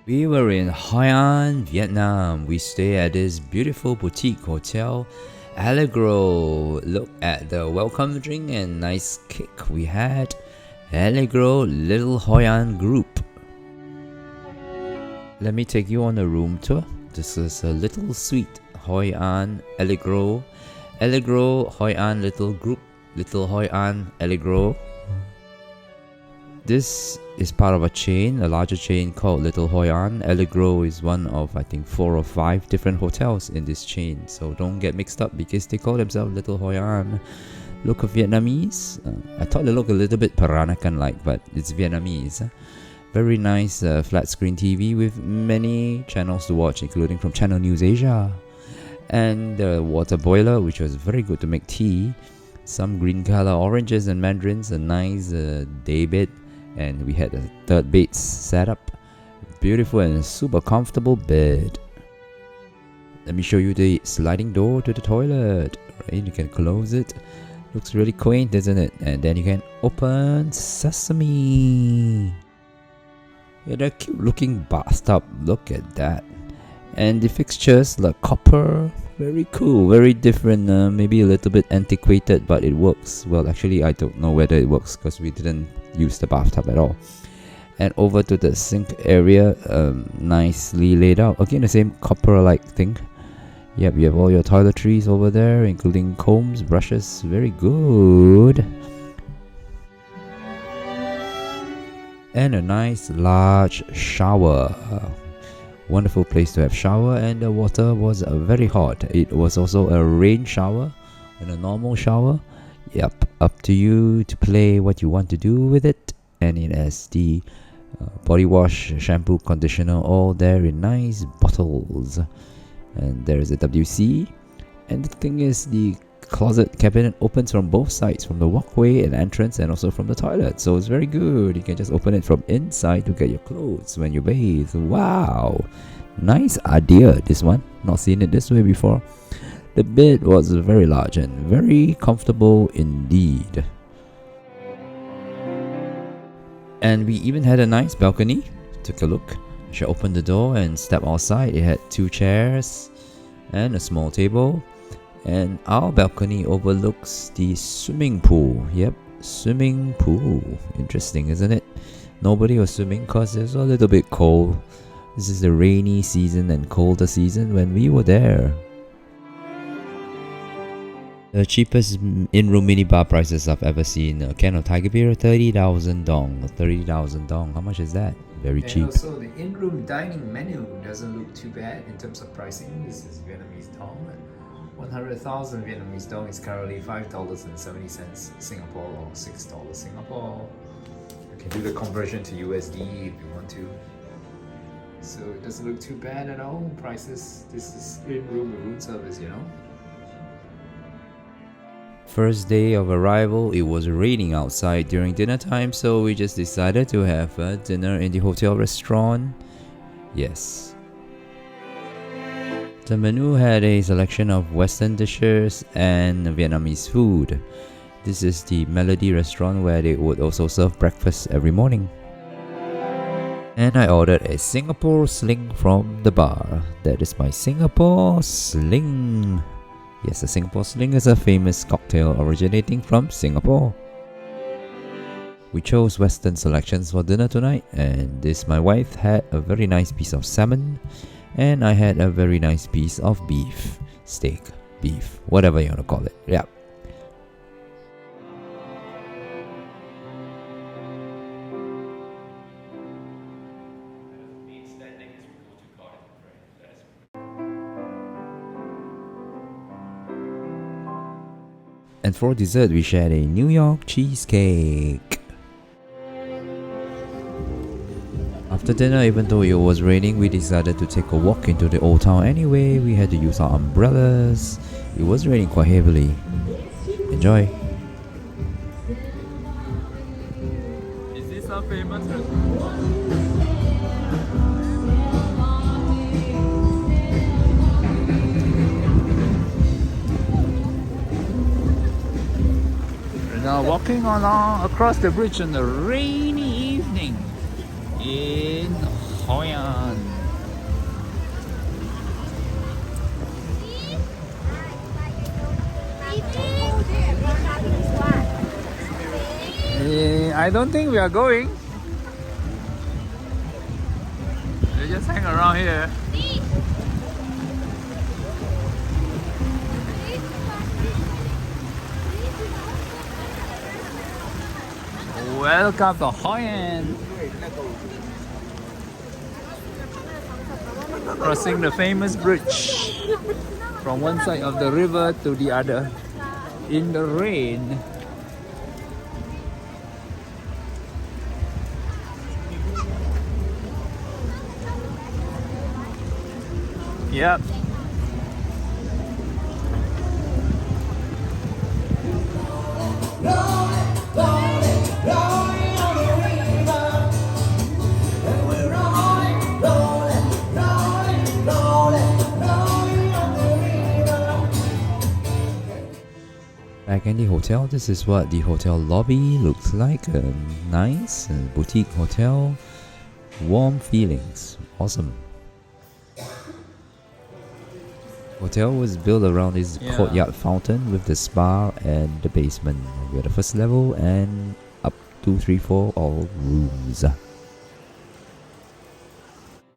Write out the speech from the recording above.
We were in Hoi An, Vietnam. We stayed at this beautiful boutique hotel, Allegro. Look at the welcome drink and nice cake we had. Allegro Little Hoi An Group. Let me take you on a room tour. This is a little suite, Hoi An Allegro. Allegro Hoi An Little Group. Little Hoi An Allegro. This is part of a chain, a larger chain called Little Hoi An. Allegro is one of, I think, 4 or 5 different hotels in this chain. So don't get mixed up because they call themselves Little Hoi An. Look Vietnamese. I thought they look a little bit Peranakan-like, but it's Vietnamese. Very nice flat screen TV with many channels to watch, including from Channel News Asia. And the water boiler, which was very good to make tea. Some green color oranges and mandarins, a nice day bed. And we had a third bed set up. Beautiful and super comfortable bed. Let me show you the sliding door to the toilet. Right, you can close it. Looks really quaint, isn't it? And then you can open sesame. Yeah, that cute looking bathtub. Look at that. And the fixtures like copper. Very cool, very different, maybe a little bit antiquated, but it works. Well, actually, I don't know whether it works because we didn't use the bathtub at all. And over to the sink area, nicely laid out. Again, the same copper-like thing. Yep, you have all your toiletries over there, including combs, brushes. Very good. And a nice large shower. Wonderful place to have shower, and the water was very hot. It was also a rain shower and a normal shower. Yep, up to you to play what you want to do with it. And it has the body wash, shampoo, conditioner, all there in nice bottles. And there is a WC. And the thing is, the closet cabinet opens from both sides, from the walkway and entrance, and also from the toilet. So it's very good. You can just open it from inside to get your clothes when you bathe. Wow, nice idea, this one. Not seen it this way before. The bed was very large and very comfortable indeed. And we even had a nice balcony. Took a look. She opened the door and stepped outside. It had 2 chairs and a small table. And our balcony overlooks the swimming pool. Yep, swimming pool. Interesting, isn't it? Nobody was swimming because it's a little bit cold. This is the rainy season and colder season when we were there. The cheapest in-room minibar prices I've ever seen. A can of Tiger beer, 30,000 dong. 30,000 dong. How much is that? Very cheap. And also the in-room dining menu doesn't look too bad in terms of pricing. This is Vietnamese dong. 100,000 Vietnamese dong is currently $5.70 Singapore or $6 Singapore. You can do the conversion to USD if you want to. So it doesn't look too bad at all. Prices, this is room service, you know. First day of arrival, it was raining outside during dinner time, so we just decided to have a dinner in the hotel restaurant. Yes. The menu had a selection of Western dishes and Vietnamese food. This is the Melody restaurant where they would also serve breakfast every morning. And I ordered a Singapore Sling from the bar. That is my Singapore Sling. Yes, a Singapore Sling is a famous cocktail originating from Singapore. We chose Western selections for dinner tonight, and my wife had a very nice piece of salmon. And I had a very nice piece of beef, steak, beef, whatever you want to call it. Yeah. And for dessert, we shared a New York cheesecake. After dinner, even though it was raining, we decided to take a walk into the old town anyway. We had to use our umbrellas. It was raining quite heavily. Enjoy. Is this a famous We're now walking along across the bridge on a rainy evening in Hoi An. I don't think we are going. We just hang around here. Welcome to Hoi An. Crossing the famous bridge from one side of the river to the other in the rain. Yep. Back in the hotel, this is what the hotel lobby looks like. A nice boutique hotel, warm feelings, awesome. Hotel was built around this courtyard fountain with the spa and the basement. We are the first level and up 2, 3, 4 all rooms.